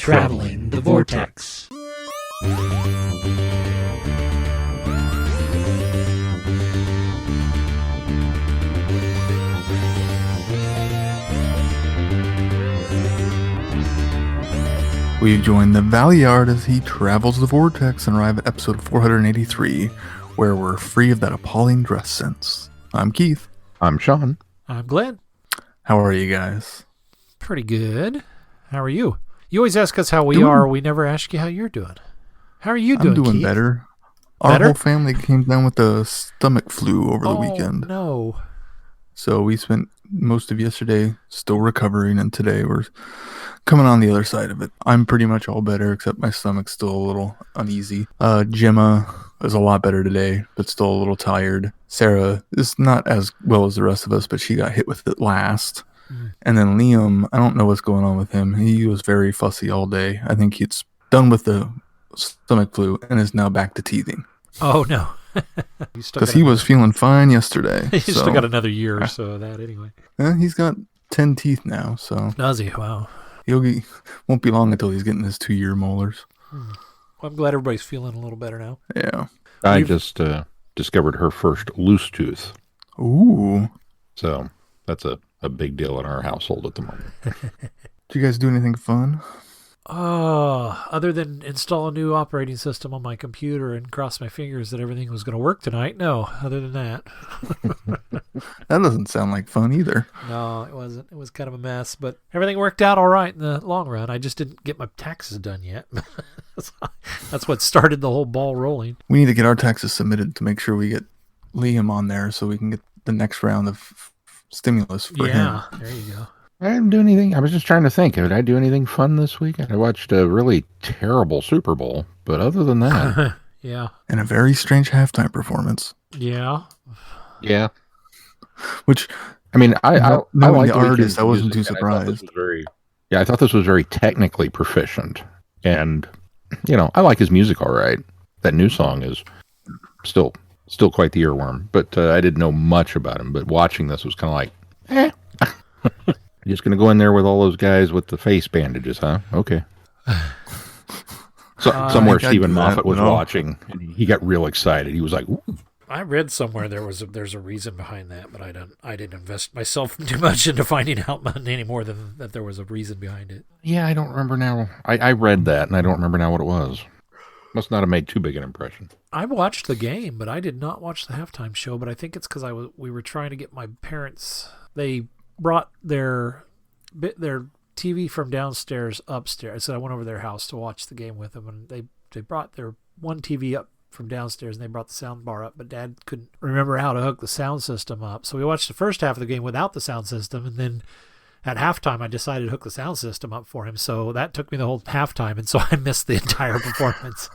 Traveling the Vortex. We join the Valeyard as he travels the Vortex and arrive at episode 483, where we're free of that appalling dress sense. I'm Keith. I'm Sean. I'm Glenn. How are you guys? Pretty good. How are you? You always ask us how we are. We never ask you how you're doing. How are you doing, I'm doing Keith? better. Our whole family came down with the stomach flu over the weekend. No. So we spent most of yesterday still recovering, and today we're coming on the other side of it. I'm pretty much all better, except my stomach's still a little uneasy. Gemma is a lot better today, but still a little tired. Sarah is not as well as the rest of us, but she got hit with it last. And then Liam, I don't know what's going on with him. He was very fussy all day. I think he's done with the stomach flu and is now back to teething. Oh, no. Because he was feeling fine yesterday. He's still got another year or so of that anyway. He's got 10 teeth now, so. Does he? Wow. Won't be long until he's getting his 2-year molars. Well, I'm glad everybody's feeling a little better now. Yeah. I just discovered her first loose tooth. Ooh. So that's a big deal in our household at the moment. Did you guys do anything fun? Other than install a new operating system on my computer and cross my fingers that everything was going to work tonight. No, other than that. That doesn't sound like fun either. No, it wasn't. It was kind of a mess, but everything worked out all right in the long run. I just didn't get my taxes done yet. That's what started the whole ball rolling. We need to get our taxes submitted to make sure we get Liam on there so we can get the next round of stimulus for him. Yeah, there you go. I didn't do anything. I was just trying to think. Did I do anything fun this weekend? I watched a really terrible Super Bowl, but other than that. Yeah. And a very strange halftime performance. Yeah. Yeah. Which, I mean, I like the artist. I wasn't too surprised. I thought this was very technically proficient. And, I like his music all right. That new song is still quite the earworm. But I didn't know much about him. But watching this was kind of like, You're just going to go in there with all those guys with the face bandages, huh? Okay. So somewhere Stephen Moffat was watching, and he got real excited. He was like, ooh. I read somewhere there's a reason behind that, but I didn't invest myself too much into finding out any more than that there was a reason behind it. Yeah, I don't remember now. I read that, and I don't remember now what it was. Must not have made too big an impression. I watched the game, but I did not watch the halftime show. But I think it's because we were trying to get my parents. They brought their TV from downstairs upstairs. So I went over to their house to watch the game with them, and they brought their one TV up from downstairs, and they brought the sound bar up, but Dad couldn't remember how to hook the sound system up. So we watched the first half of the game without the sound system, and then at halftime I decided to hook the sound system up for him. So that took me the whole halftime, and so I missed the entire performance.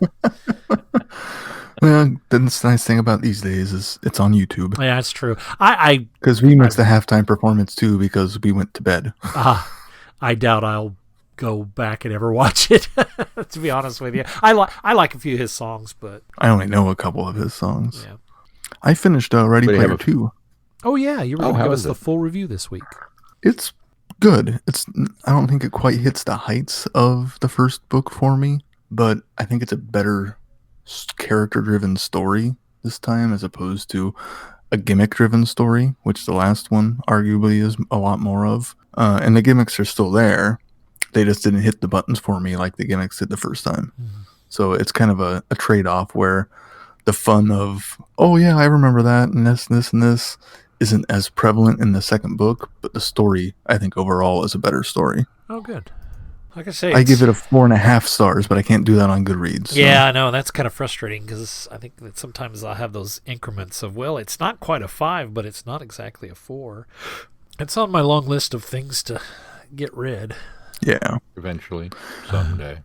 Well, the nice thing about these days is it's on YouTube. Yeah, that's true. Because we missed the halftime performance too because we went to bed. I doubt I'll go back and ever watch it. To be honest with you, I like a few of his songs, but I only know a couple of his songs. Yeah. I finished Ready Player 2. Oh yeah, you were going to give us the full review this week. It's good. I don't think it quite hits the heights of the first book for me, but I think it's a better character-driven story this time as opposed to a gimmick-driven story, which the last one arguably is a lot more of. And the gimmicks are still there. They just didn't hit the buttons for me like the gimmicks did the first time. Mm-hmm. So it's kind of a trade-off where the fun of, oh yeah, I remember that, and this, and this isn't as prevalent in the second book, but the story, I think, overall is a better story. Oh, good. Like I say, I give it a 4.5 stars, but I can't do that on Goodreads. So. Yeah, I know. That's kind of frustrating because I think that sometimes I'll have those increments of, well, it's not quite a 5, but it's not exactly a 4. It's on my long list of things to get rid. Yeah. Eventually. Someday.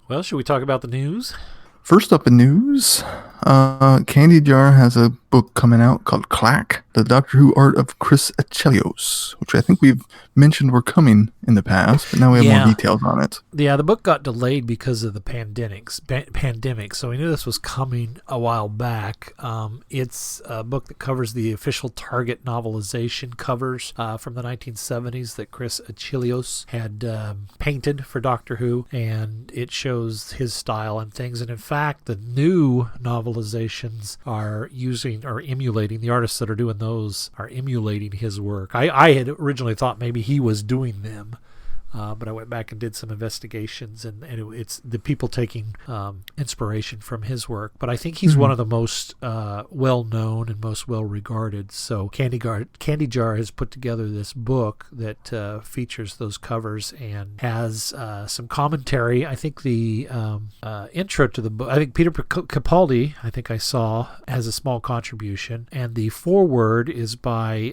Well, should we talk about the news? First up in news, Candy Jar has a book coming out called Clack, the Doctor Who art of Chris Achelios, which I think we've mentioned were coming in the past, but now we have more details on it. Yeah, the book got delayed because of the pandemic, so we knew this was coming a while back. It's a book that covers the official Target novelization covers from the 1970s that Chris Achelios had painted for Doctor Who, and it shows his style and things. And in fact, the new novelizations are emulating, the artists that are doing those are emulating his work. I had originally thought maybe he was doing them, but I went back and did some investigations, and it's the people taking inspiration from his work. But I think he's one of the most well-known and most well-regarded. So Candy Jar has put together this book that features those covers and has some commentary. I think the intro to the book, I think Peter Capaldi, I think I saw, has a small contribution, and the foreword is by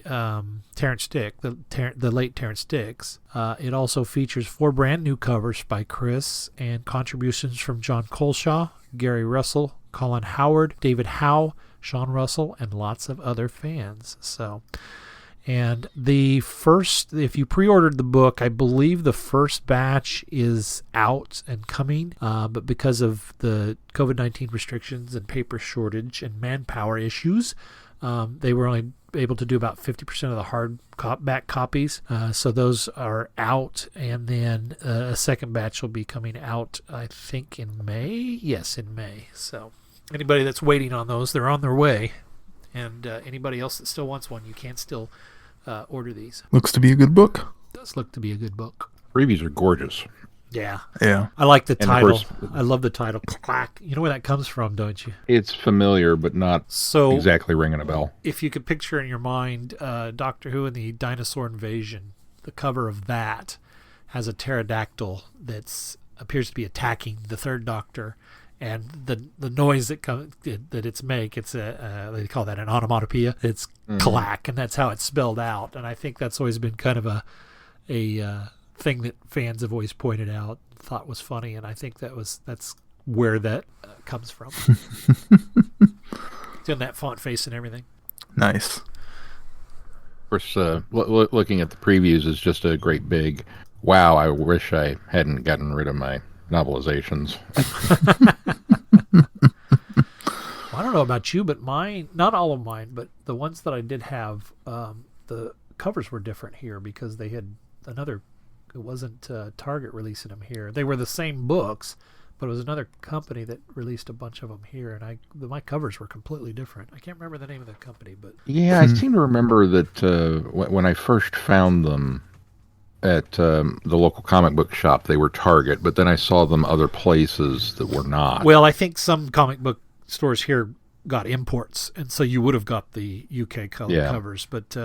Terrence Dick, the late Terrence Dicks. It also features 4 brand new covers by Chris and contributions from John Colshaw, Gary Russell, Colin Howard, David Howe, Sean Russell, and lots of other fans. So, and if you pre-ordered the book, I believe the first batch is out and coming, but because of the COVID-19 restrictions and paper shortage and manpower issues, they were only able to do about 50% of the hardback copies. So those are out, and then a second batch will be coming out, I think, in May. Yes, in May. So anybody that's waiting on those, they're on their way. And anybody else that still wants one, you can still order these. Looks to be a good book. It does look to be a good book. Previews are gorgeous. Yeah. Yeah. I like the And title. of course, I love the title. Clack. You know where that comes from, don't you? it's familiar, but not exactly ringing a bell. If you could picture in your mind Doctor Who and the dinosaur invasion, the cover of that has a pterodactyl that appears to be attacking the third Doctor, and the noise that it's make, it's they call that an onomatopoeia. It's clack, and that's how it's spelled out. And I think that's always been kind of a thing that fans have always pointed out, thought was funny, and I think that's where that comes from. It's in that font face and everything. Nice. Of course, looking at the previews is just a great big, wow, I wish I hadn't gotten rid of my novelizations. Well, I don't know about you, but mine, not all of mine, but the ones that I did have, the covers were different here because they had it wasn't Target releasing them here. They were the same books, but it was another company that released a bunch of them here, and my covers were completely different. I can't remember the name of the company, but Yeah, I seem to remember that when I first found them at the local comic book shop, they were Target, but then I saw them other places that were not. well, I think some comic book stores here got imports, and so you would have got the UK covers, but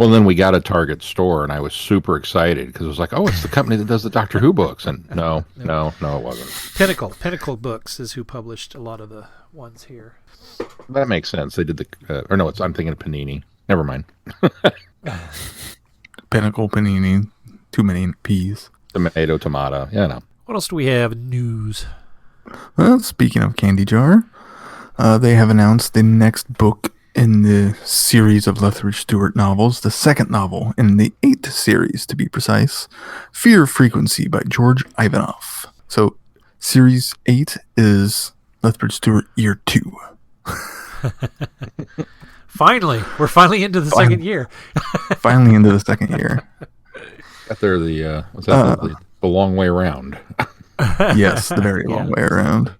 Well, then we got a Target store, and I was super excited because it was like, oh, it's the company that does the Doctor Who books. And no, it wasn't. Pinnacle Books is who published a lot of the ones here. That makes sense. They did I'm thinking of Panini. Never mind. Pinnacle, Panini, too many P's. Tomato. Yeah, no. What else do we have in news? Well, speaking of Candy Jar, they have announced the next book in the series of Lethbridge Stewart novels, the second novel in the 8th series, to be precise, Fear Frequency by George Ivanoff. So, series 8 is Lethbridge Stewart year 2. We're finally into the second year. Finally into the second year. Got there the long way around. Yes, the very long way around.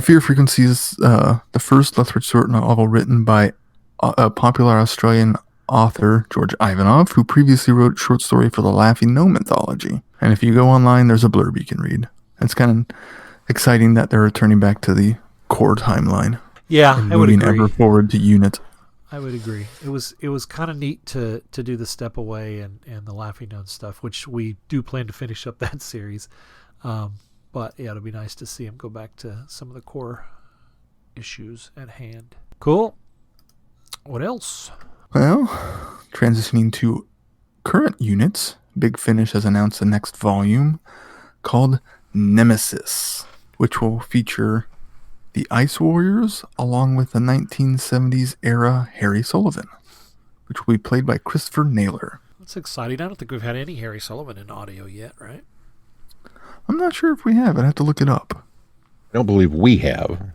Fear Frequency is the first Lethbridge Stewart novel written by a popular Australian author, George Ivanoff, who previously wrote a short story for the Laughing Gnome anthology. And if you go online, there's a blurb you can read. It's kind of exciting that they're returning back to the core timeline. Yeah, I would agree. Moving ever forward to Unit. I would agree. It was kind of neat to do the Step Away and the Laughing Gnome stuff, which we do plan to finish up that series. But yeah, it'll be nice to see him go back to some of the core issues at hand. Cool. What else? Well, transitioning to current units, Big Finish has announced the next volume called Nemesis, which will feature the Ice Warriors, along with the 1970s era Harry Sullivan, which will be played by Christopher Naylor. That's exciting. I don't think we've had any Harry Sullivan in audio yet, right? I'm not sure if we have. I'd have to look it up. I don't believe we have.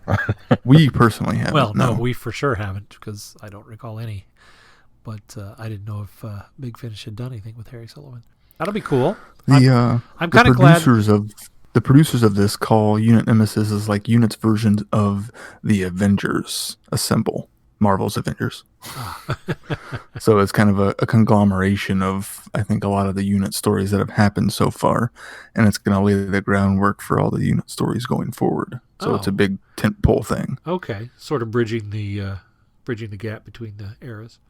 We personally haven't. Well, no, we for sure haven't, because I don't recall any. But I didn't know if Big Finish had done anything with Harry Sullivan. That'll be cool. I'm kind of glad. The producers of this call Unit Nemesis as like Unit's version of the Avengers Assemble, Marvel's Avengers. So it's kind of a conglomeration of, I think, a lot of the Unit stories that have happened so far, and it's going to lay the groundwork for all the Unit stories going forward. So it's a big tentpole thing. Okay, sort of bridging the gap between the eras.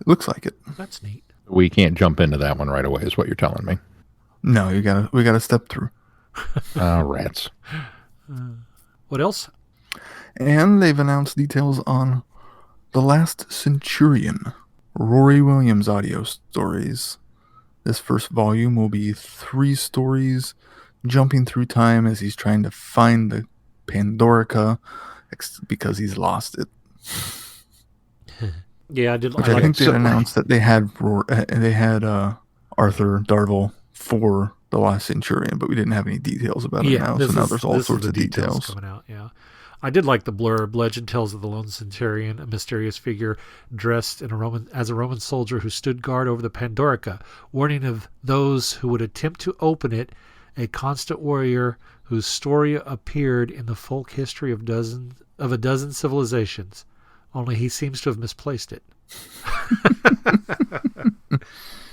It looks like it. That's neat. We can't jump into that one right away, is what you're telling me. No, we gotta step through. Rats. What else? And they've announced details on The Last Centurion, Rory Williams audio stories. This first volume will be 3 stories jumping through time as he's trying to find the Pandorica because he's lost it. Yeah, I did. I think they announced that they had Arthur Darvill for The Last Centurion, but we didn't have any details about it now. So now there's all sorts of details coming out. Yeah, I did like the blurb. Legend tells of the lone centurion, a mysterious figure dressed as a Roman soldier who stood guard over the Pandorica, warning of those who would attempt to open it. A constant warrior whose story appeared in the folk history of a dozen civilizations. Only he seems to have misplaced it.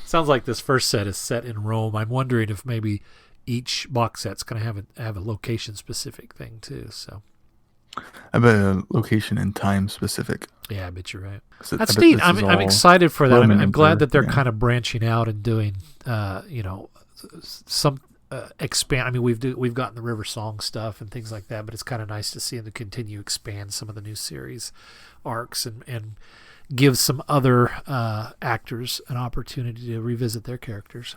Sounds like this first set is set in Rome. I'm wondering if maybe each box set's going to have a location specific thing too. So I bet a location and time specific. Yeah, I bet you're right. That's neat. I'm excited for that. I'm glad that they're kind of branching out and doing some expand. I mean, we've gotten the River Song stuff and things like that, but it's kind of nice to see them to continue expand some of the new series arcs and give some other actors an opportunity to revisit their characters.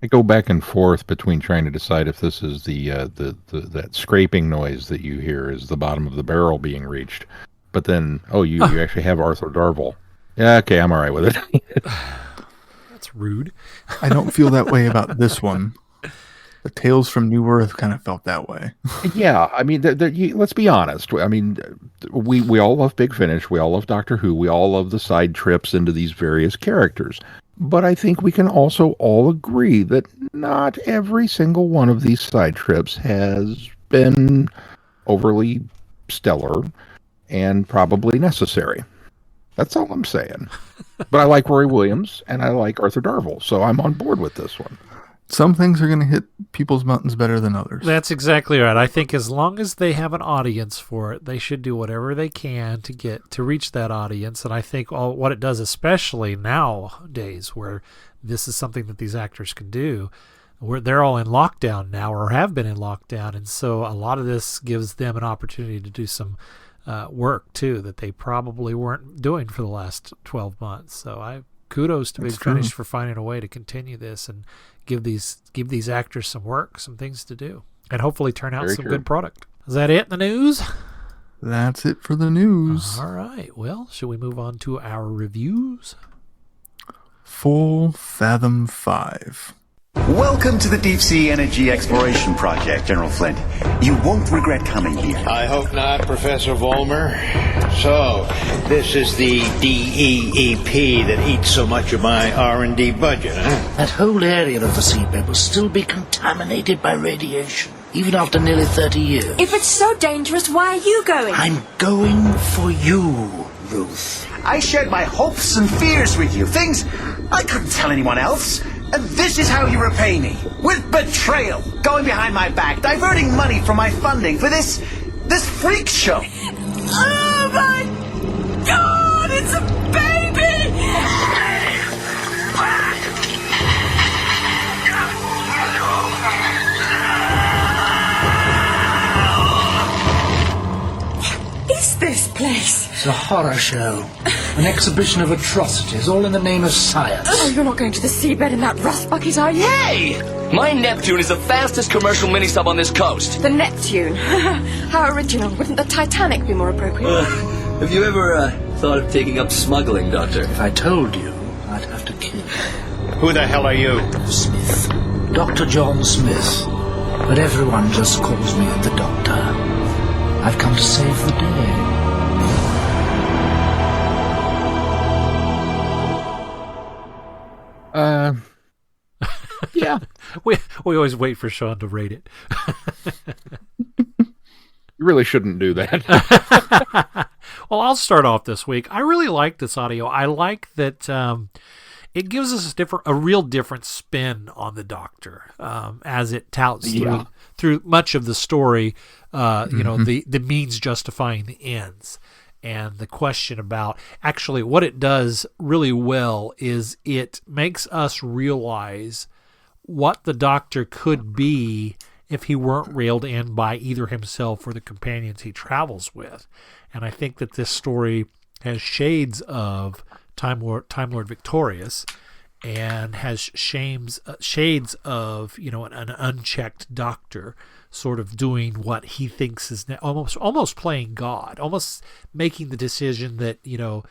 I go back and forth between trying to decide if this is the that scraping noise that you hear is the bottom of the barrel being reached, but then you actually have Arthur Darvill. Yeah, okay, I'm all right with it. That's rude. I don't feel that way about this one. The Tales from New Earth kind of felt that way. Yeah, I mean, let's be honest. I mean, we all love Big Finish. We all love Doctor Who. We all love the side trips into these various characters. But I think we can also all agree that not every single one of these side trips has been overly stellar and probably necessary. That's all I'm saying. But I like Rory Williams and I like Arthur Darvill, so I'm on board with this one. Some things are going to hit people's buttons better than others. That's exactly right. I think as long as they have an audience for it, they should do whatever they can to reach that audience. And I think what it does, especially nowadays, where this is something that these actors can do, where they're all in lockdown now or have been in lockdown, and so a lot of this gives them an opportunity to do some work too that they probably weren't doing for the last 12 months. So kudos to Big Finish for finding a way to continue this and give these actors some work, some things to do, and hopefully turn out some good product. Is that it in the news? That's it for the news. All right. Well, shall we move on to our reviews? Full Fathom 5. Welcome to the Deep Sea Energy Exploration Project, General Flint. You won't regret coming here. I hope not, Professor Vollmer. So, this is the DEEP that eats so much of my R&D budget, huh? That whole area of the seabed will still be contaminated by radiation, even after nearly 30 years. If it's so dangerous, why are you going? I'm going for you, Ruth. I shared my hopes and fears with you, things I couldn't tell anyone else. And this is how you repay me. With betrayal, going behind my back, diverting money from my funding for this freak show. Oh my God, it's a baby! What is this place? It's a horror show. An exhibition of atrocities, all in the name of science. Oh, you're not going to the seabed in that rust bucket, are you? Hey! My Neptune is the fastest commercial mini-sub on this coast. The Neptune. How original. Wouldn't the Titanic be more appropriate? Have you ever thought of taking up smuggling, Doctor? If I told you, I'd have to kill you. Who the hell are you? Smith. Dr. John Smith. But everyone just calls me the Doctor. I've come to save the day. Yeah. We always wait for Sean to rate it. You really shouldn't do that. Well, I'll start off this week. I really like this audio. I like that it gives us a real different spin on the Doctor as it touts through much of the story. You know, the means justifying the ends. And the question about actually what it does really well is it makes us realize what the Doctor could be if he weren't railed in by either himself or the companions he travels with. And I think that this story has shades of Time Lord Victorious and has shades of, you know, an unchecked Doctor sort of doing what he thinks is almost playing God, almost making the decision that, you know,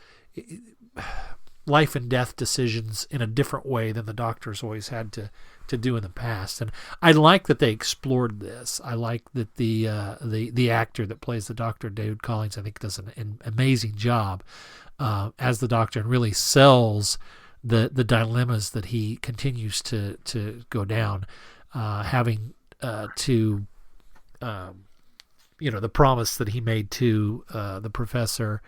life and death decisions in a different way than the Doctor's always had to do in the past. And I like that they explored this. I like that the actor that plays the Doctor, David Collings, I think does an amazing job as the Doctor and really sells the dilemmas that he continues to go down, having to you know, the promise that he made to the professor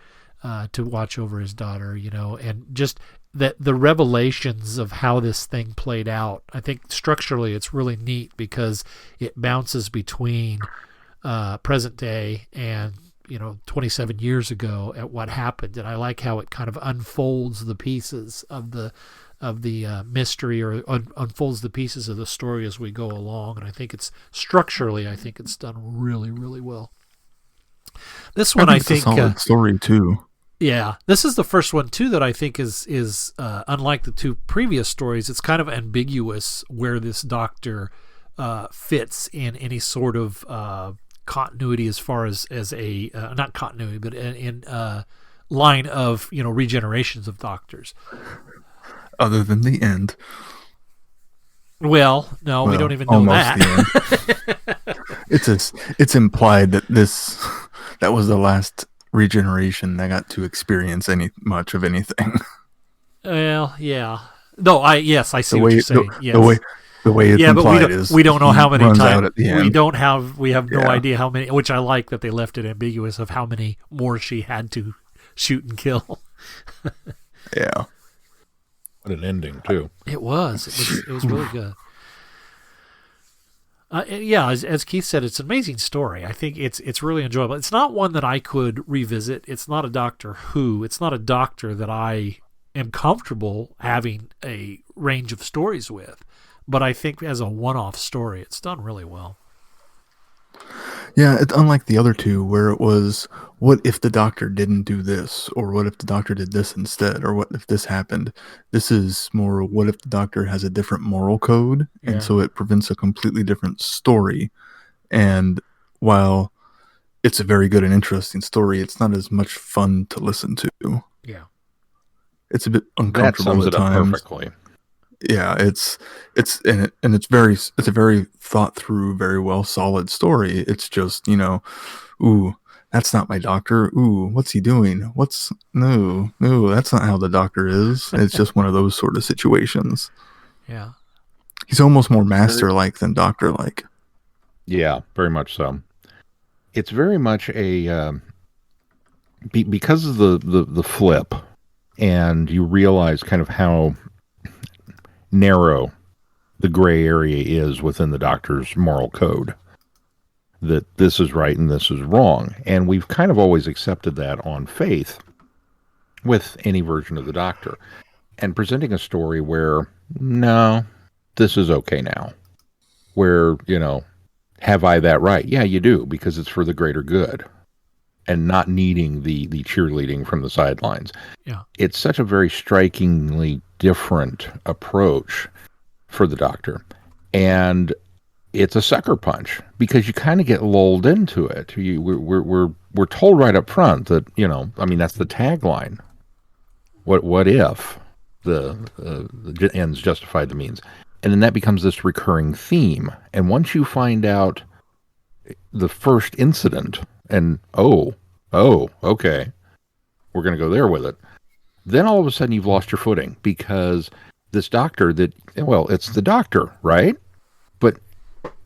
to watch over his daughter, you know, and just that the revelations of how this thing played out. I think structurally it's really neat because it bounces between present day and, you know, 27 years ago at what happened. And I like how it kind of unfolds the pieces of the mystery, or unfolds the pieces of the story as we go along. And I think it's structurally, I think it's done really, really well. This one, I think, it's a solid story too. Yeah, this is the first one too that I think is unlike the two previous stories. It's kind of ambiguous where this Doctor fits in any sort of continuity as far as a not continuity, but in line of, you know, regenerations of Doctors. Other than the end. Well, no, we don't even know that. It's implied that that was the last regeneration that got to experience much of anything. Well, yeah. No, I see what you're saying. Yes. The way it's implied is we don't know how many times we have no Yeah. idea how many, which I like that they left it ambiguous of how many more she had to shoot and kill. Yeah. What an ending, too. It was really good. Yeah, as Keith said, it's an amazing story. I think it's really enjoyable. It's not one that I could revisit. It's not a Doctor Who. It's not a Doctor that I am comfortable having a range of stories with. But I think as a one-off story, it's done really well. Yeah, it's unlike the other two where it was, what if the Doctor didn't do this? Or what if the Doctor did this instead? Or what if this happened? This is more, what if the Doctor has a different moral code? Yeah. And so it prevents a completely different story. And while it's a very good and interesting story, it's not as much fun to listen to. Yeah. It's a bit That uncomfortable sums at it up times. perfectly. Yeah, it's a very thought through, very well solid story. It's just, you know, ooh, that's not my Doctor. Ooh, what's he doing? No, that's not how the Doctor is. It's just one of those sort of situations. Yeah. He's almost more master-like than Doctor-like. Yeah, very much so. It's very much a because of the flip, and you realize kind of how narrow the gray area is within the Doctor's moral code, that this is right and this is wrong. And we've kind of always accepted that on faith with any version of the Doctor, and presenting a story where, no, this is okay now, where, you know, have I that right? Yeah, you do, because it's for the greater good. and not needing the cheerleading from the sidelines. Yeah. It's such a very strikingly different approach for the Doctor. And it's a sucker punch because you kind of get lulled into it. We're told right up front that, that's the tagline. What if the ends justify the means? And then that becomes this recurring theme. And once you find out the first incident and, okay, we're going to go there with it, then all of a sudden you've lost your footing because this Doctor it's the Doctor, right? But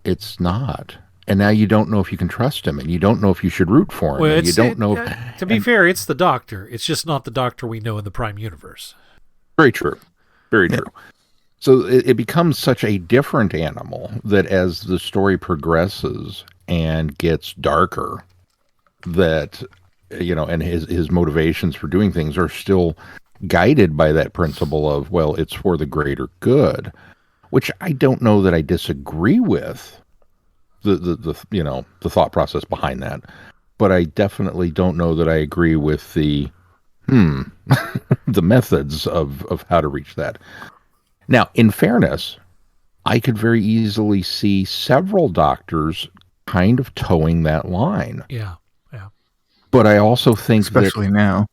it's not. And now you don't know if you can trust him, and you don't know if you should root for him. Well, and you don't know. To be fair, it's the Doctor. It's just not the Doctor we know in the Prime Universe. Very true. Very true. So it becomes such a different animal that as the story progresses and gets darker, that, and his motivations for doing things are still guided by that principle of, well, it's for the greater good, which I don't know that I disagree with the thought process behind that, but I definitely don't know that I agree with the the methods of how to reach that. Now, in fairness, I could very easily see several Doctors kind of towing that line. Yeah. But I also think especially now,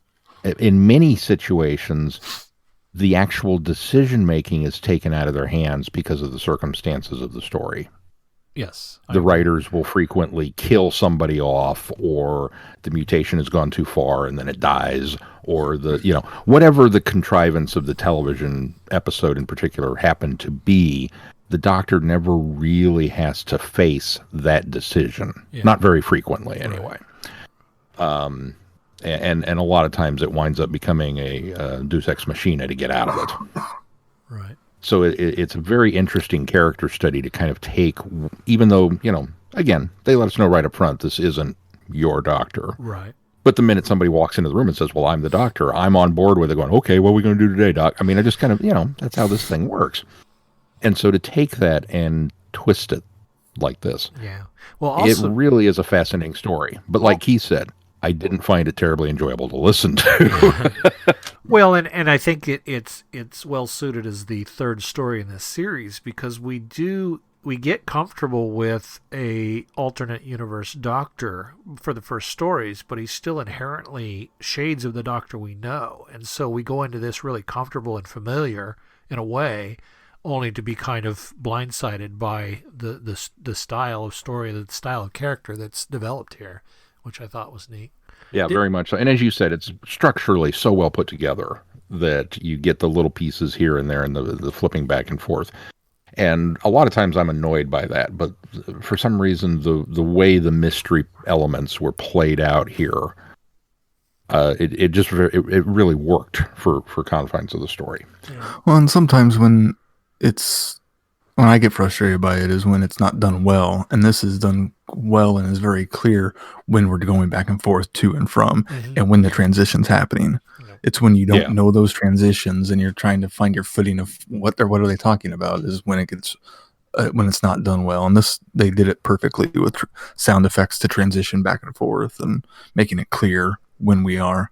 in many situations, the actual decision-making is taken out of their hands because of the circumstances of the story. Yes. The writers will frequently kill somebody off, or the mutation has gone too far and then it dies, or whatever the contrivance of the television episode in particular happened to be, the Doctor never really has to face that decision. Yeah. Not very frequently, anyway. Right. And a lot of times it winds up becoming a Deus Ex Machina to get out of it. Right. So it's a very interesting character study to kind of take, even though, again, they let us know right up front, this isn't your Doctor. Right. But the minute somebody walks into the room and says, well, I'm the Doctor, I'm on board with it going, okay, what are we going to do today, Doc? I mean, I just kind of, that's how this thing works. And so to take that and twist it like this, yeah, well, also, it really is a fascinating story. But like he said, I didn't find it terribly enjoyable to listen to. Well, and I think it's well suited as the third story in this series because we get comfortable with a alternate universe Doctor for the first stories, but he's still inherently shades of the Doctor we know, and so we go into this really comfortable and familiar in a way, only to be kind of blindsided by the style of story, the style of character that's developed here, which I thought was neat. Yeah, very much so. And as you said, it's structurally so well put together that you get the little pieces here and there and the flipping back and forth. And a lot of times I'm annoyed by that, but for some reason the way the mystery elements were played out here, it really worked for confines of the story. Well, and sometimes when I get frustrated by it is when it's not done well, and this is done well and is very clear when we're going back and forth to and from, and when the transition's happening. Yeah. It's when you don't know those transitions and you're trying to find your footing of what are they talking about is when it gets when it's not done well. And they did it perfectly with sound effects to transition back and forth and making it clear when we are.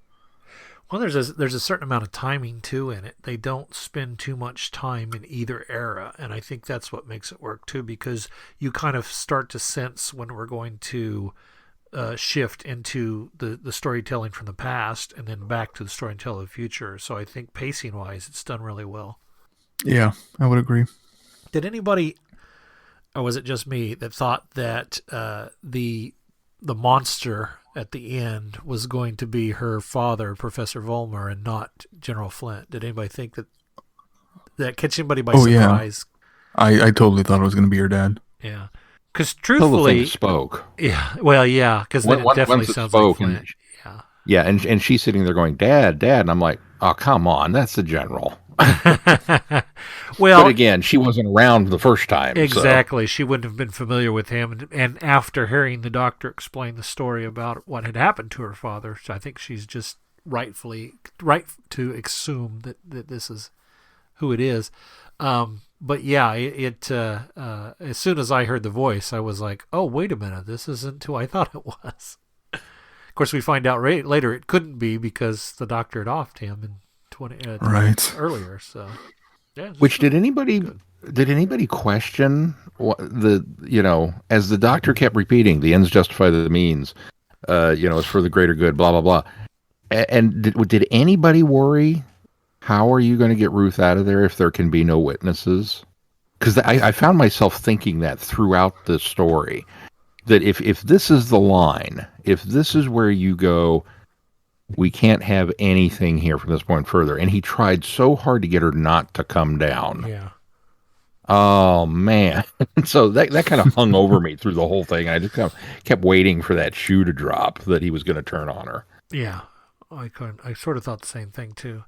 Well, there's a certain amount of timing too in it. They don't spend too much time in either era, and I think that's what makes it work too, because you kind of start to sense when we're going to shift into the storytelling from the past and then back to the storytelling of the future. So I think pacing wise, it's done really well. Yeah, I would agree. Did anybody, or was it just me, that thought that the monster at the end was going to be her father, Professor Vollmer, and not General Flint? Did anybody think that catch anybody by surprise? Yeah. I totally thought it was going to be her dad. Yeah, because truthfully, spoke. Yeah, well, yeah, because it definitely sounds like Flint. Yeah, and she's sitting there going, "Dad, Dad," and I'm like, "Oh, come on, that's the General." Well, but again, she wasn't around the first time. Exactly. So. She wouldn't have been familiar with him. And after hearing the Doctor explain the story about what had happened to her father, I think she's just right to assume that this is who it is. But yeah, as soon as I heard the voice, I was like, oh, wait a minute, this isn't who I thought it was. Of course, we find out later it couldn't be because the doctor had offed him in 20 Right. earlier. So, yeah. Which did anybody question as the doctor kept repeating, the ends justify the means, it's for the greater good, blah blah blah. And did anybody worry? How are you going to get Ruth out of there if there can be no witnesses? Because I found myself thinking that throughout the story, that if this is the line, if this is where you go, we can't have anything here from this point further. And he tried so hard to get her not to come down. Yeah. Oh, man. So that kind of hung over me through the whole thing. I just kind of kept waiting for that shoe to drop that he was going to turn on her. Yeah. I sort of thought the same thing, too.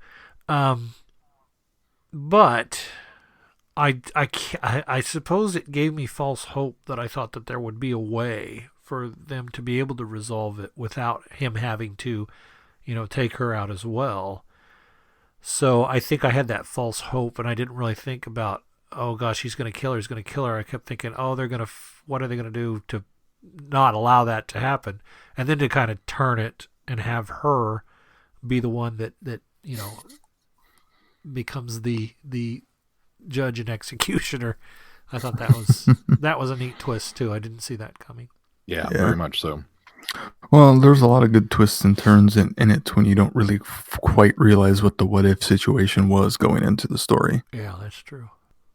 But I suppose it gave me false hope that I thought that there would be a way for them to be able to resolve it without him having to, take her out as well. So I think I had that false hope, and I didn't really think about, oh gosh, he's going to kill her. I kept thinking, oh, what are they going to do to not allow that to happen? And then to kind of turn it and have her be the one that becomes the judge and executioner. I thought that was a neat twist too. I didn't see that coming. Yeah, very much so. Well, there's a lot of good twists and turns in it when you don't really quite realize what the what if situation was going into the story. Yeah, that's true.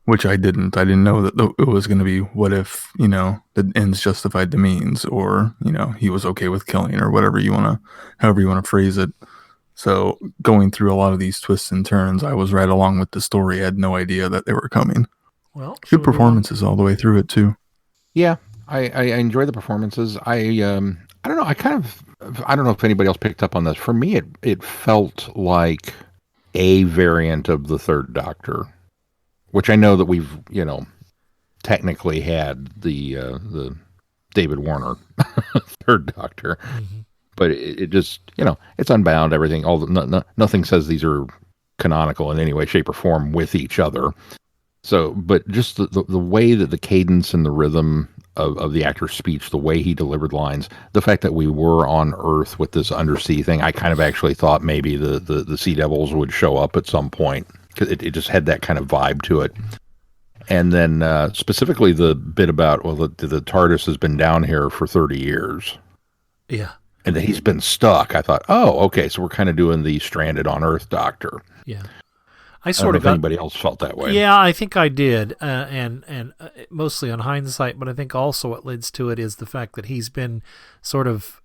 Which I didn't. I didn't know that it was going to be what if, the ends justified the means, or, he was okay with killing, or however you want to phrase it. So going through a lot of these twists and turns, I was right along with the story. I had no idea that they were coming. Well, good performances all the way through it too. Yeah, I enjoy the performances. I don't know. I don't know if anybody else picked up on this. For me, it felt like a variant of the Third Doctor, which I know that we've technically had the David Warner Third Doctor. Mm-hmm. But it just, it's Unbound, everything. Nothing says these are canonical in any way, shape, or form with each other. So, but just the way that the cadence and the rhythm of the actor's speech, the way he delivered lines, the fact that we were on Earth with this undersea thing, I kind of actually thought maybe the Sea Devils would show up at some point, because it just had that kind of vibe to it. And then specifically the bit about, the TARDIS has been down here for 30 years. Yeah. And that he's been stuck. I thought, oh, okay, so we're kind of doing the Stranded on Earth Doctor. Yeah, I don't know if anybody else felt that way. Yeah, I think I did, and mostly on hindsight. But I think also what leads to it is the fact that he's been sort of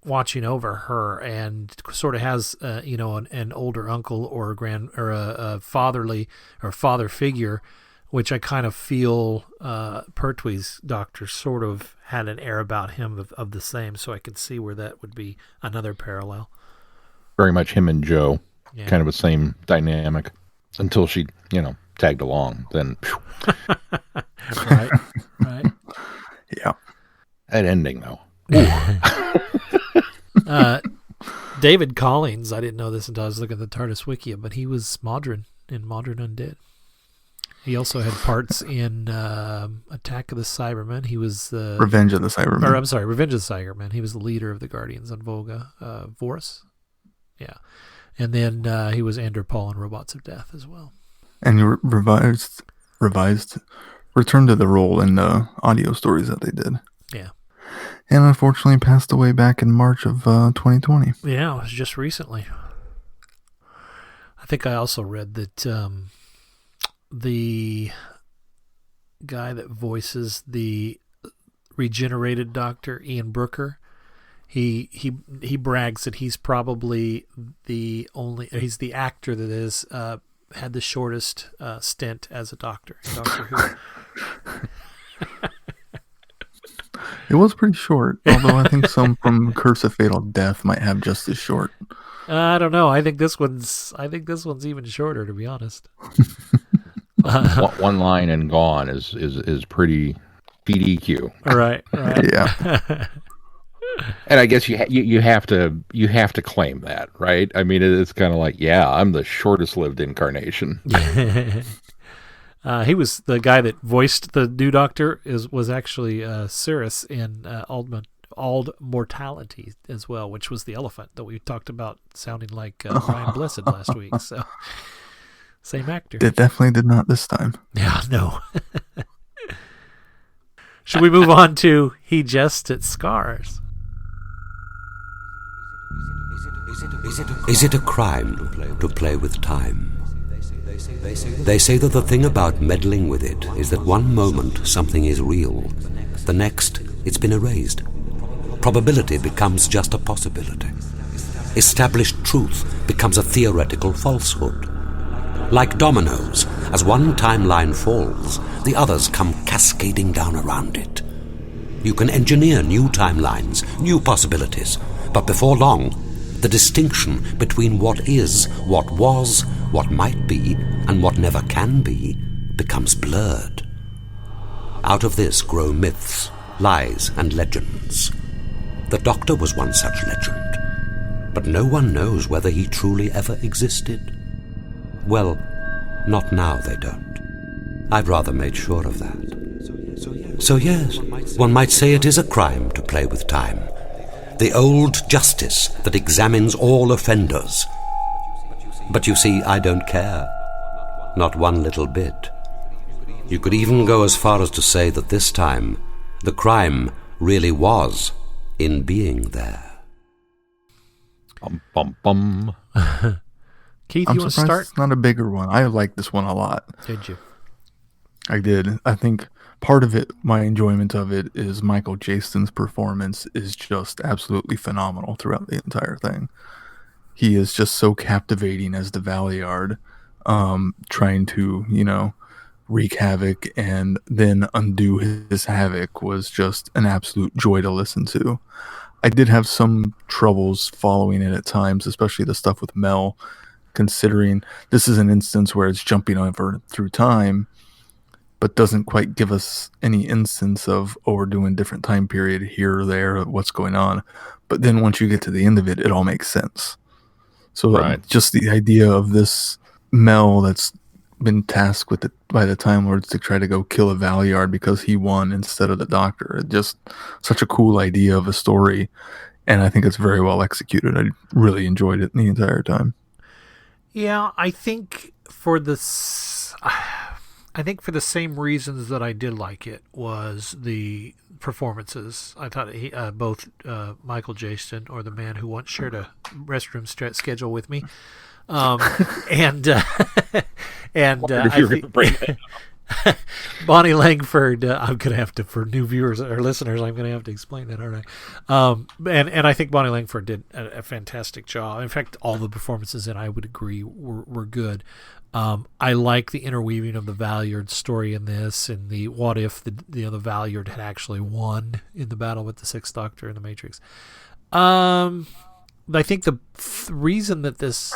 watching over her, and sort of has an older uncle or a fatherly or father figure, which I kind of feel Pertwee's Doctor sort of had an air about him of the same, so I can see where that would be another parallel. Very much him and Joe, kind of the same dynamic, until she, tagged along. Then, right. Yeah. That ending, though. David Collings, I didn't know this until I was looking at the TARDIS Wikia, but he was Modron in Modern Undead. He also had parts in Attack of the Cybermen. He was Revenge of the Cybermen. Or I'm sorry, Revenge of the Cybermen. He was the leader of the Guardians on Volga, Vorus. Yeah, and then he was Andrew Paul in Robots of Death as well. And he revised, returned to the role in the audio stories that they did. Yeah, and unfortunately passed away back in March of 2020. Yeah, it was just recently. I think I also read that. The guy that voices the regenerated Doctor, Ian Brooker, he brags that he's probably he's the actor that has had the shortest stint as a Doctor in Doctor Who. It was pretty short, although I think some from Curse of Fatal Death might have just as short. I don't know. I think this one's even shorter, to be honest. One line and gone is pretty PDQ. Right. Yeah. And I guess you have to claim that, right? I mean, it's kind of like, I'm the shortest lived incarnation. He was the guy that voiced the new Doctor. Was actually Cirrus in Ald Mortality as well, which was the elephant that we talked about sounding like Ryan Blessed last week. So same actor. It definitely did not this time. Yeah, no. Should we move on to He Jests at Scars? Is it a crime to play with time? They say that the thing about meddling with it is that one moment something is real, the next it's been erased. Probability becomes just a possibility. Established truth becomes a theoretical falsehood. Like dominoes, as one timeline falls, the others come cascading down around it. You can engineer new timelines, new possibilities, but before long, the distinction between what is, what was, what might be, and what never can be becomes blurred. Out of this grow myths, lies, and legends. The Doctor was one such legend, but no one knows whether he truly ever existed. Well, not now they don't. I've rather made sure of that. So yes, one might say it is a crime to play with time. The old justice that examines all offenders. But you see, I don't care. Not one little bit. You could even go as far as to say that this time, the crime really was in being there. Bum, bum, bum. Keith, I'm you want to surprised start? it's not a bigger one. I like this one a lot. Did you? I did. I think part of it, my enjoyment of it, is Michael Jayston's performance is just absolutely phenomenal throughout the entire thing. He is just so captivating as the Valeyard, trying to, wreak havoc and then undo his havoc was just an absolute joy to listen to. I did have some troubles following it at times, especially the stuff with Mel, considering this is an instance where it's jumping over through time, but doesn't quite give us any instance of, we're doing different time period here or there, what's going on. But then once you get to the end of it, it all makes sense. So Right. Just the idea of this Mel that's been tasked with it by the Time Lords to try to go kill a Valeyard because he won instead of the Doctor. It just such a cool idea of a story, and I think it's very well executed. I really enjoyed it the entire time. Yeah, I think for the same reasons that I did like it was the performances. I thought both Michael Jayston, or the man who once shared a restroom schedule with me, and Bonnie Langford. I'm gonna have to, for new viewers or listeners, I'm gonna have to explain that, aren't I? And I think Bonnie Langford did a fantastic job. In fact, all the performances, and I would agree, were good. I like the interweaving of the Valeyard story in this, and the what if the Valeyard had actually won in the battle with the Sixth Doctor in the Matrix. I think the reason that this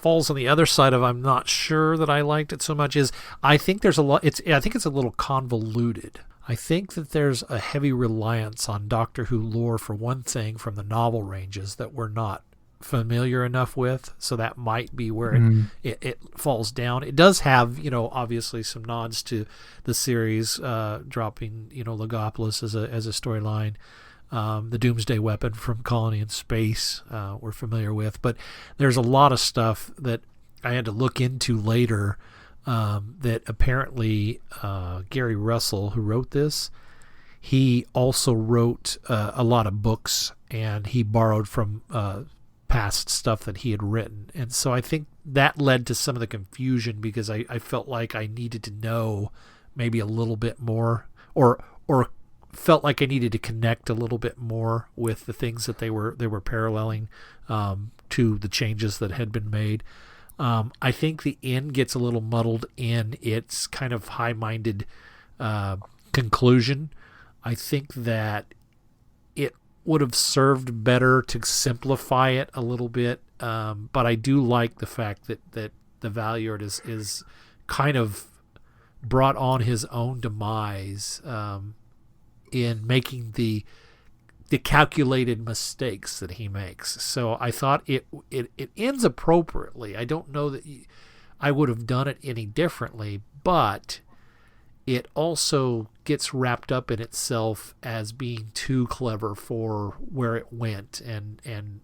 falls on the other side of I'm not sure that I liked it so much is I think there's a lot. I think it's a little convoluted. I think that there's a heavy reliance on Doctor Who lore, for one thing, from the novel ranges that we're not familiar enough with, so that might be where it falls down. It does have, obviously some nods to the series, dropping, Logopolis as a storyline. The Doomsday Weapon from Colony in Space we're familiar with, but there's a lot of stuff that I had to look into later that apparently Gary Russell, who wrote this, he also wrote a lot of books, and he borrowed from past stuff that he had written. And so I think that led to some of the confusion, because I felt like I needed to know maybe a little bit more, or felt like I needed to connect a little bit more with the things that they were paralleling to the changes that had been made. I think the end gets a little muddled in its kind of high-minded conclusion. I think that it would have served better to simplify it a little bit, but I do like the fact that the Valeyard is kind of brought on his own demise in making the calculated mistakes that he makes. So I thought it ends appropriately. I don't know that I would have done it any differently, but it also gets wrapped up in itself as being too clever for where it went, and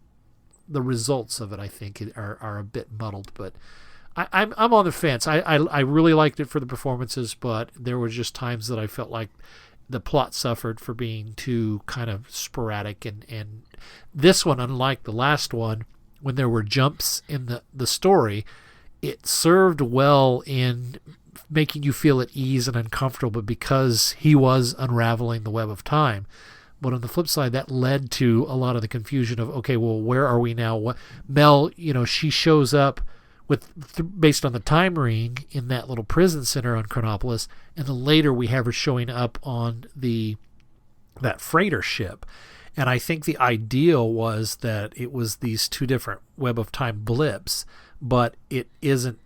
the results of it, I think, are a bit muddled. But I'm on the fence. I really liked it for the performances, but there were just times that I felt like the plot suffered for being too kind of sporadic, and this one, unlike the last one, when there were jumps in the story, it served well in making you feel at ease and uncomfortable because he was unraveling the web of time. But on the flip side, that led to a lot of the confusion of, okay, well, where are we now? What Mel, she shows up based on the time ring in that little prison center on Chronopolis, and then later we have her showing up on that freighter ship. And I think the ideal was that it was these two different web of time blips, but it isn't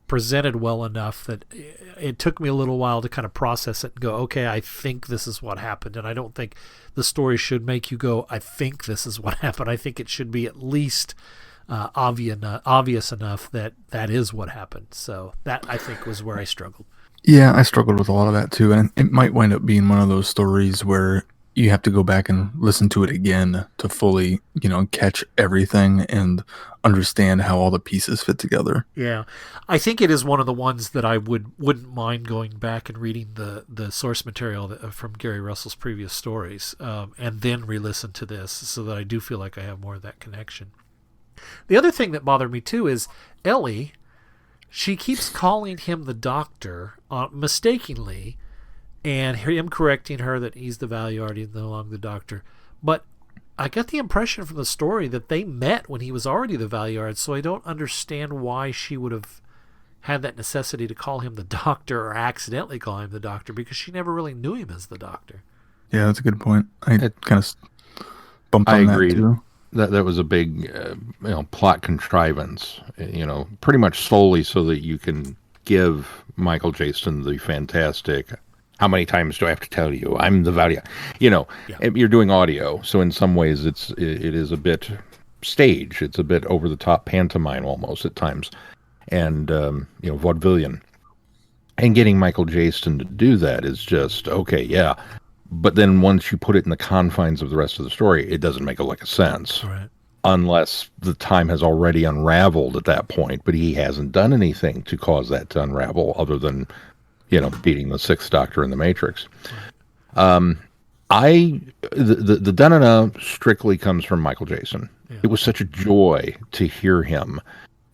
presented well enough that it took me a little while to kind of process it and go, okay, I think this is what happened. And I don't think the story should make you go, I think this is what happened. I think it should be at least obvious enough that is what happened. So that, I think, was where I struggled. Yeah, I struggled with a lot of that too. And it might wind up being one of those stories where you have to go back and listen to it again to fully, catch everything and understand how all the pieces fit together. Yeah. I think it is one of the ones that I wouldn't mind going back and reading the source material from Gary Russell's previous stories, and then re-listen to this so that I do feel like I have more of that connection. The other thing that bothered me too is Ellie, she keeps calling him the doctor mistakenly, and him correcting her that he's the Valeyard, he's no longer the doctor. But I got the impression from the story that they met when he was already the Valeyard, so I don't understand why she would have had that necessity to call him the doctor or accidentally call him the doctor, because she never really knew him as the doctor. Yeah, that's a good point. I kind of bumped on agree. That too. That was a big plot contrivance, pretty much solely so that you can give Michael Jayston the fantastic, how many times do I have to tell you I'm the Valeyard? You're doing audio, so in some ways it is a bit stage. It's a bit over the top pantomime almost at times, and vaudevillian. And getting Michael Jayston to do that is just okay, yeah. But then once you put it in the confines of the rest of the story, it doesn't make a lick of sense. Right. Unless the time has already unraveled at that point, but he hasn't done anything to cause that to unravel other than, beating the Sixth Doctor in the Matrix. The da-na-na strictly comes from Michael Jayston. Yeah. It was such a joy to hear him,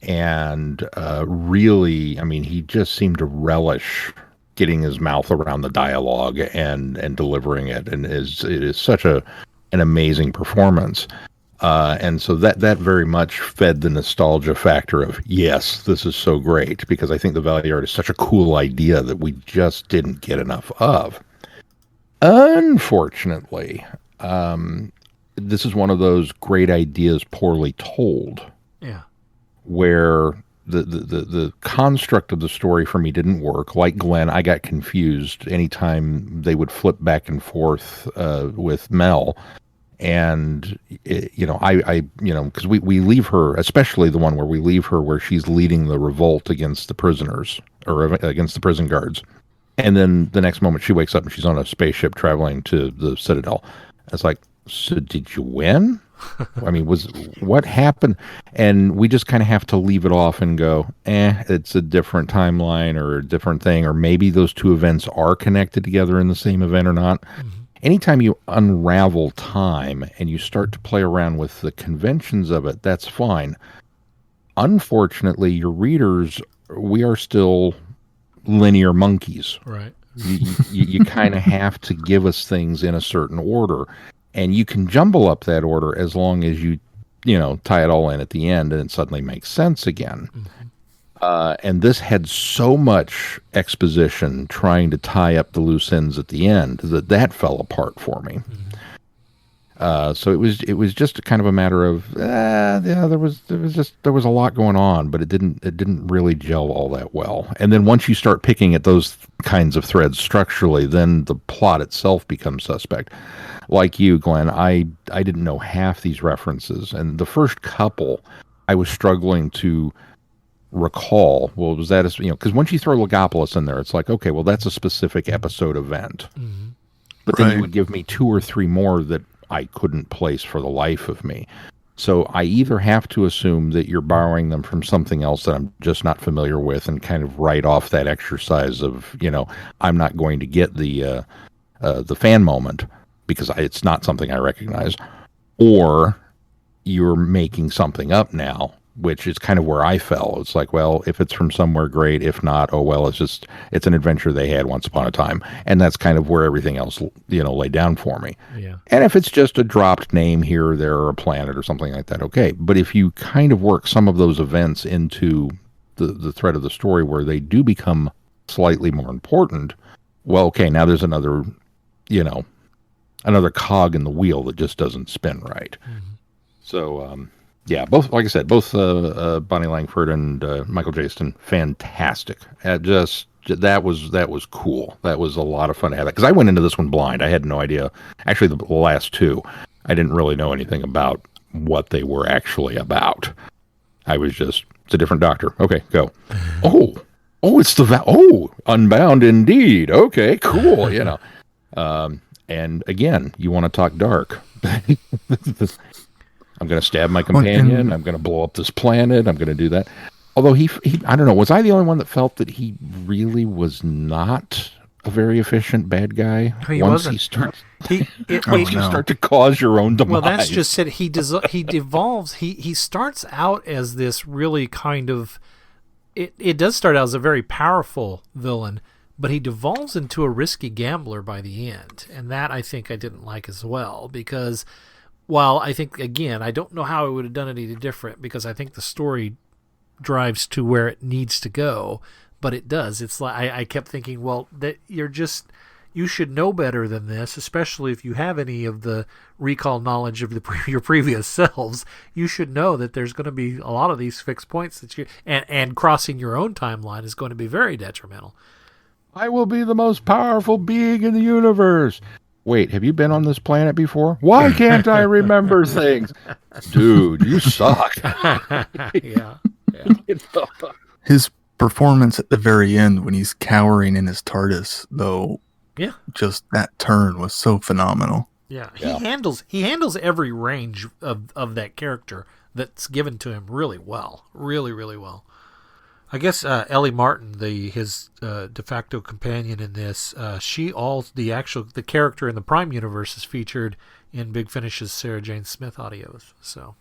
and really, he just seemed to relish getting his mouth around the dialogue and delivering it, and it is such an amazing performance. And so that very much fed the nostalgia factor of, yes, this is so great, because I think the Valeyard is such a cool idea that we just didn't get enough of. Unfortunately, this is one of those great ideas poorly told. Yeah. Where the construct of the story for me didn't work. Like Glenn, I got confused anytime they would flip back and forth with Mel. And, because we leave her, especially the one where we leave her where she's leading the revolt against the prisoners, or against the prison guards. And then the next moment she wakes up and she's on a spaceship traveling to the Citadel. It's like, so did you win? What happened? And we just kind of have to leave it off and go, it's a different timeline or a different thing, or maybe those two events are connected together in the same event or not. Mm-hmm. Anytime you unravel time and you start to play around with the conventions of it, that's fine. Unfortunately, your readers, we are still linear monkeys. Right. You kind of have to give us things in a certain order. And you can jumble up that order as long as you tie it all in at the end and it suddenly makes sense again. Mm-hmm. And this had so much exposition trying to tie up the loose ends at the end that fell apart for me. Mm-hmm. So it was just kind of a matter of there was a lot going on, but it didn't really gel all that well. And then once you start picking at those kinds of threads structurally, then the plot itself becomes suspect. Like you, Glenn, I didn't know half these references, and the first couple I was struggling to recall, well, was that, because once you throw Logopolis in there, it's like, okay, well, that's a specific episode event. Mm-hmm. But then you would give me 2 or 3 more that I couldn't place for the life of me. So I either have to assume that you're borrowing them from something else that I'm just not familiar with and kind of write off that exercise of, I'm not going to get the fan moment because it's not something I recognize, or you're making something up now, which is kind of where I fell. It's like, well, if it's from somewhere, great. If not, oh, well, it's an adventure they had once upon a time. And that's kind of where everything else, laid down for me. Yeah. And if it's just a dropped name here or there or a planet or something like that, okay. But if you kind of work some of those events into the thread of the story where they do become slightly more important, well, okay, now there's another cog in the wheel that just doesn't spin right. Mm-hmm. So, yeah, both, like I said, both Bonnie Langford and Michael Jayston, fantastic. That was cool. That was a lot of fun to have that, because I went into this one blind. I had no idea. Actually, the last 2, I didn't really know anything about what they were actually about. I was just, it's a different Doctor. Okay, go. It's Unbound indeed. Okay, cool. And again, you want to talk dark. I'm going to stab my companion. I'm going to blow up this planet. I'm going to do that. Although he, I don't know, was I the only one that felt that he really was not a very efficient bad guy? He Once wasn't. You start to cause your own demise. Well, that's just it. He devolves. He starts out as this really kind of. It does start out as a very powerful villain, but he devolves into a risky gambler by the end, and that I think I didn't like as well, because. While I think, again, I don't know how I would have done it any different, because I think the story drives to where it needs to go, but it does. It's like I kept thinking, well, that you should know better than this, especially if you have any of the recall knowledge of your previous selves. You should know that there's going to be a lot of these fixed points that and crossing your own timeline is going to be very detrimental. I will be the most powerful being in the universe. Wait, have you been on this planet before? Why can't I remember things? Dude, you suck. Yeah. His performance at the very end when he's cowering in his TARDIS, though, just that turn was so phenomenal. Yeah. He handles every range of that character that's given to him really well. Really, really well. I guess Ellie Martin, his de facto companion in this, the character in the Prime universe is featured in Big Finish's Sarah Jane Smith audios. So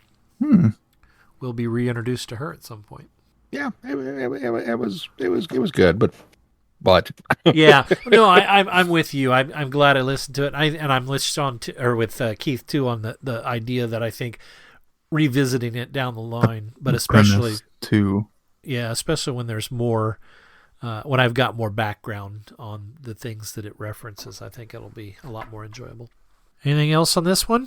we'll be reintroduced to her at some point. Yeah, it was good, but yeah, no, I'm with you. I'm glad I listened to it, and I'm listening with Keith too on the idea that I think revisiting it down the line, but especially too. Yeah, especially when there's more, when I've got more background on the things that it references, I think it'll be a lot more enjoyable. Anything else on this one?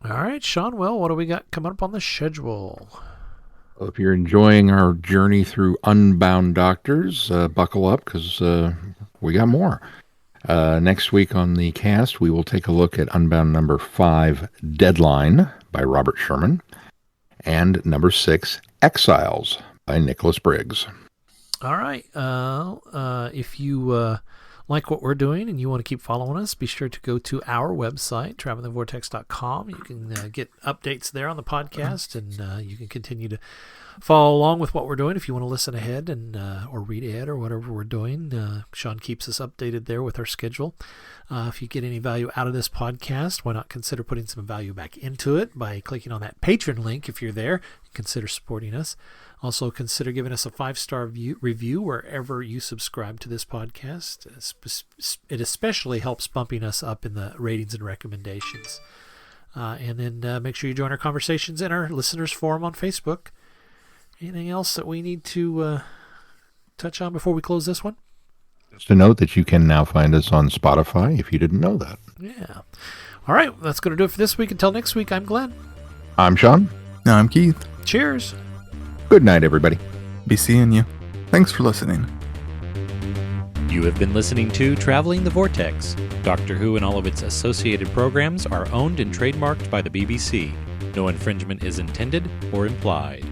All right, Sean, well, what do we got coming up on the schedule? Well, if you're enjoying our journey through Unbound Doctors, buckle up, because we got more. Next week on the cast, we will take a look at Unbound number 5, Deadline, by Robert Sherman, and number 6, Exiles by Nicholas Briggs. All right. If you like what we're doing and you want to keep following us, be sure to go to our website, travelingthevortex.com. You can get updates there on the podcast, and you can continue to follow along with what we're doing if you want to listen ahead and or read ahead or whatever we're doing. Sean keeps us updated there with our schedule. If you get any value out of this podcast, why not consider putting some value back into it by clicking on that Patreon link if you're there. Consider supporting us. Also, consider giving us a 5-star review wherever you subscribe to this podcast. It especially helps bumping us up in the ratings and recommendations. And then make sure you join our conversations in our listeners forum on Facebook. Anything else that we need to touch on before we close this one? Just a note that you can now find us on Spotify if you didn't know that. Yeah. All right, that's going to do it for this week. Until next week, I'm Glenn. I'm Sean. I'm Keith. Cheers. Good night, everybody. Be seeing you. Thanks for listening. You have been listening to Traveling the Vortex. Doctor Who and all of its associated programs are owned and trademarked by the BBC. No infringement is intended or implied.